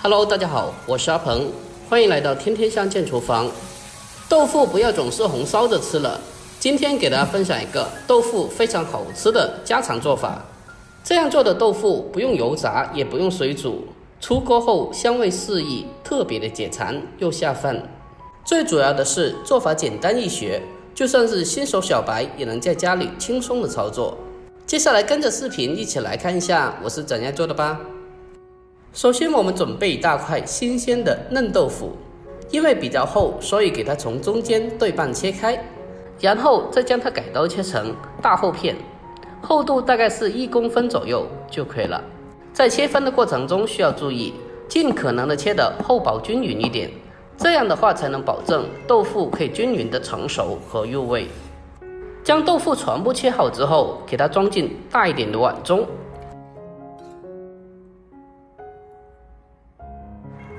Hello， 大家好，我是阿鹏，欢迎来到天天相见厨房。豆腐不要总是红烧着吃了，今天给大家分享一个豆腐非常好吃的家常做法。这样做的豆腐不用油炸，也不用水煮，出锅后香味四溢，特别的解馋又下饭。最主要的是做法简单易学，就算是新手小白也能在家里轻松的操作。接下来跟着视频一起来看一下我是怎样做的吧。首先我们准备一大块新鲜的嫩豆腐，因为比较厚，所以给它从中间对半切开，然后再将它改刀切成大厚片，厚度大概是1公分左右就可以了。在切分的过程中需要注意，尽可能的切得厚薄均匀一点，这样的话才能保证豆腐可以均匀的成熟和入味。将豆腐全部切好之后，给它装进大一点的碗中，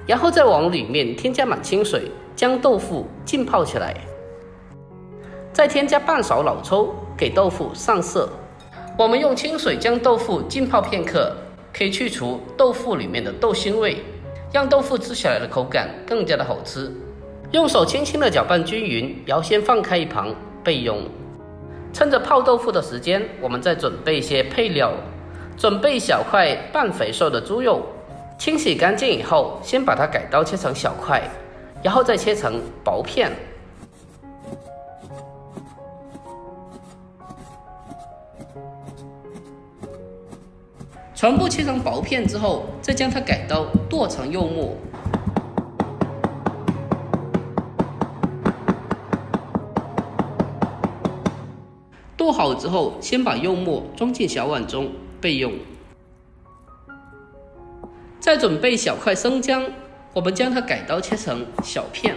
然后在碗里面添加满清水，将豆腐浸泡起来，再添加半勺老抽给豆腐上色。我们用清水将豆腐浸泡片刻，可以去除豆腐里面的豆腥味，让豆腐吃起来的口感更加的好吃。用手轻轻的搅拌均匀，然后先放开一旁备用。趁着泡豆腐的时间，我们再准备一些配料，准备小块半肥瘦的猪肉，清洗干净以后，先把它改刀切成小块，然后再切成薄片。全部切成薄片之后，再将它改刀剁成肉末。剁好之后，先把肉末装进小碗中备用。再准备小块生姜，我们将它改刀切成小片。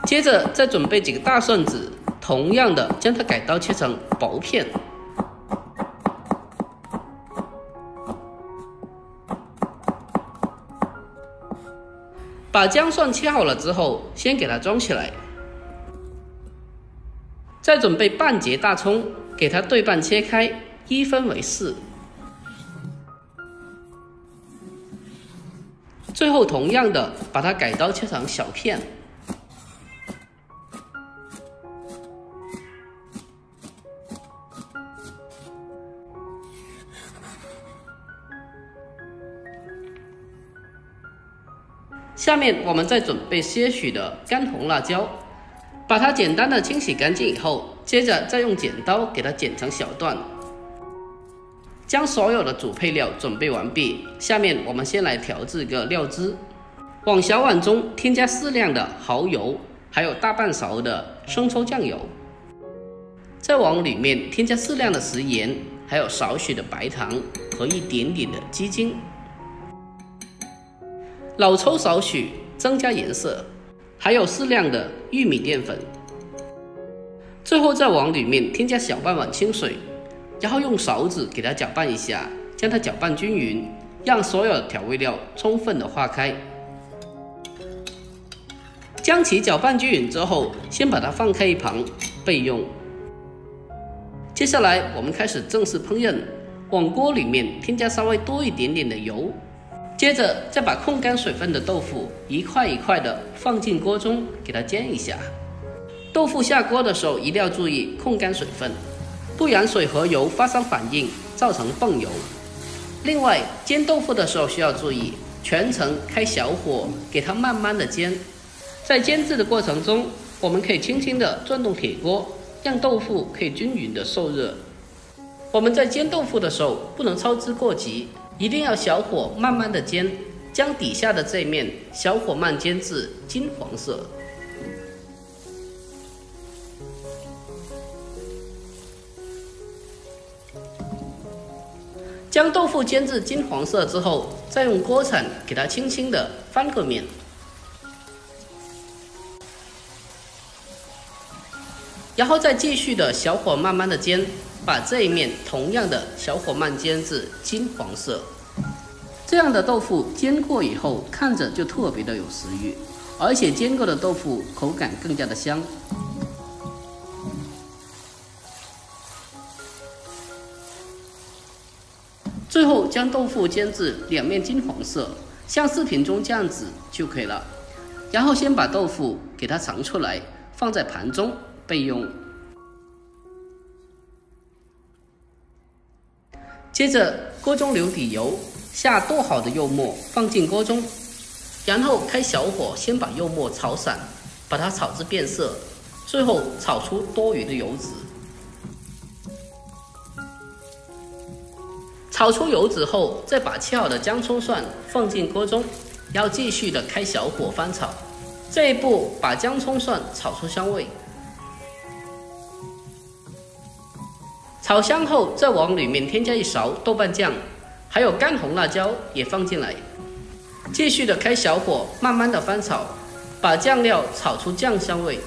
接着再准备几个大蒜子，同样的将它改刀切成薄片。把姜蒜切好了之后，先给它装起来。再准备半截大葱，给它对半切开，1分为4。最后同样的把它改刀切成小片。下面我们再准备些许的干红辣椒，把它简单的清洗干净以后，接着再用剪刀给它剪成小段。将所有的主配料准备完毕，下面我们先来调制一个料汁。往小碗中添加适量的蚝油，还有大半勺的生抽酱油。再往里面添加适量的食盐，还有少许的白糖和一点点的鸡精。老抽少许，增加颜色，还有适量的玉米淀粉。最后再往里面添加小半碗清水，然后用勺子给它搅拌一下，将它搅拌均匀，让所有的调味料充分的化开。将其搅拌均匀之后，先把它放开一旁备用。接下来我们开始正式烹饪，往锅里面添加稍微多一点点的油。接着再把控干水分的豆腐一块一块的放进锅中，给它煎一下。豆腐下锅的时候一定要注意控干水分，不然水和油发生反应，造成泵油。另外煎豆腐的时候需要注意，全程开小火，给它慢慢的煎。在煎制的过程中，我们可以轻轻的转动铁锅，让豆腐可以均匀的受热。我们在煎豆腐的时候不能操之过急，一定要小火慢慢的煎，将底下的这面小火慢煎至金黄色。将豆腐煎至金黄色之后，再用锅铲给它轻轻的翻个面，然后再继续的小火慢慢的煎，把这一面同样的小火慢煎至金黄色。这样的豆腐煎过以后，看着就特别的有食欲，而且煎过的豆腐口感更加的香。最后将豆腐煎至两面金黄色，像视频中这样子就可以了。然后先把豆腐给它盛出来，放在盘中备用。接着锅中留底油，下剁好的肉末放进锅中，然后开小火先把肉末炒散，把它炒至变色，最后炒出多余的油脂。炒出油脂后，再把切好的姜葱蒜放进锅中，然后继续的开小火翻炒。这一步把姜葱蒜炒出香味，炒香后再往里面添加一勺豆瓣酱，还有干红辣椒也放进来，继续的开小火慢慢的翻炒，把酱料炒出酱香味。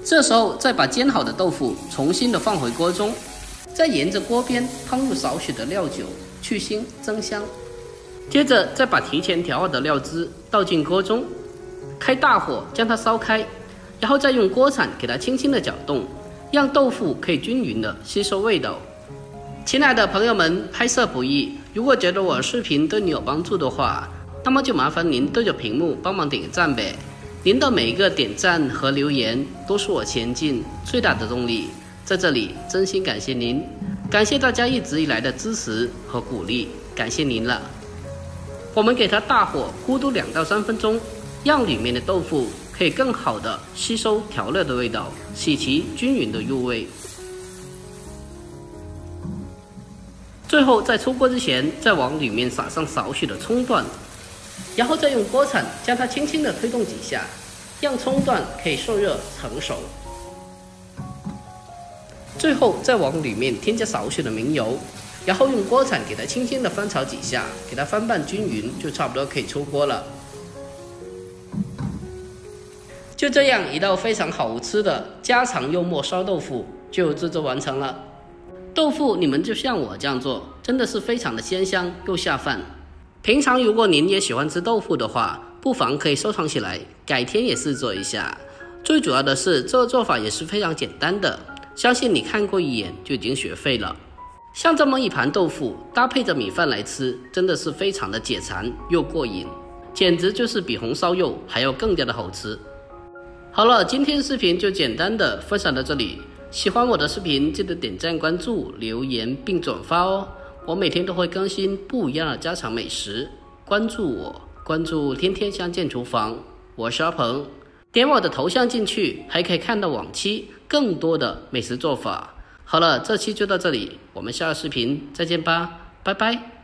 这时候再把煎好的豆腐重新的放回锅中，再沿着锅边烹入少许的料酒，去腥增香。接着再把提前调好的料汁倒进锅中，开大火将它烧开，然后再用锅铲给它轻轻的搅动，让豆腐可以均匀的吸收味道。亲爱的朋友们，拍摄不易，如果觉得我的视频对你有帮助的话，那么就麻烦您对着屏幕帮忙点个赞呗。您的每一个点赞和留言都是我前进最大的动力，在这里真心感谢您，感谢大家一直以来的支持和鼓励，感谢您了。我们给它大火咕嘟2到3分钟，让里面的豆腐可以更好的吸收调料的味道，使其均匀的入味。最后在出锅之前，再往里面撒上少许的葱段，然后再用锅铲将它轻轻的推动几下，让葱段可以受热成熟。最后再往里面添加少许的明油，然后用锅铲给它轻轻的翻炒几下，给它翻拌均匀，就差不多可以出锅了。就这样一道非常好吃的家常肉末烧豆腐就制作完成了。豆腐你们就像我这样做，真的是非常的鲜香又下饭。平常如果您也喜欢吃豆腐的话，不妨可以收藏起来，改天也试做一下。最主要的是这个做法也是非常简单的，相信你看过一眼就已经学会了。像这么一盘豆腐搭配着米饭来吃，真的是非常的解馋又过瘾，简直就是比红烧肉还要更加的好吃。好了，今天视频就简单的分享到这里，喜欢我的视频记得点赞关注留言并转发哦。我每天都会更新不一样的家常美食，关注我，关注天天相见厨房，我是阿鹏，点我的头像进去还可以看到往期更多的美食做法。好了，这期就到这里，我们下个视频再见吧，拜拜。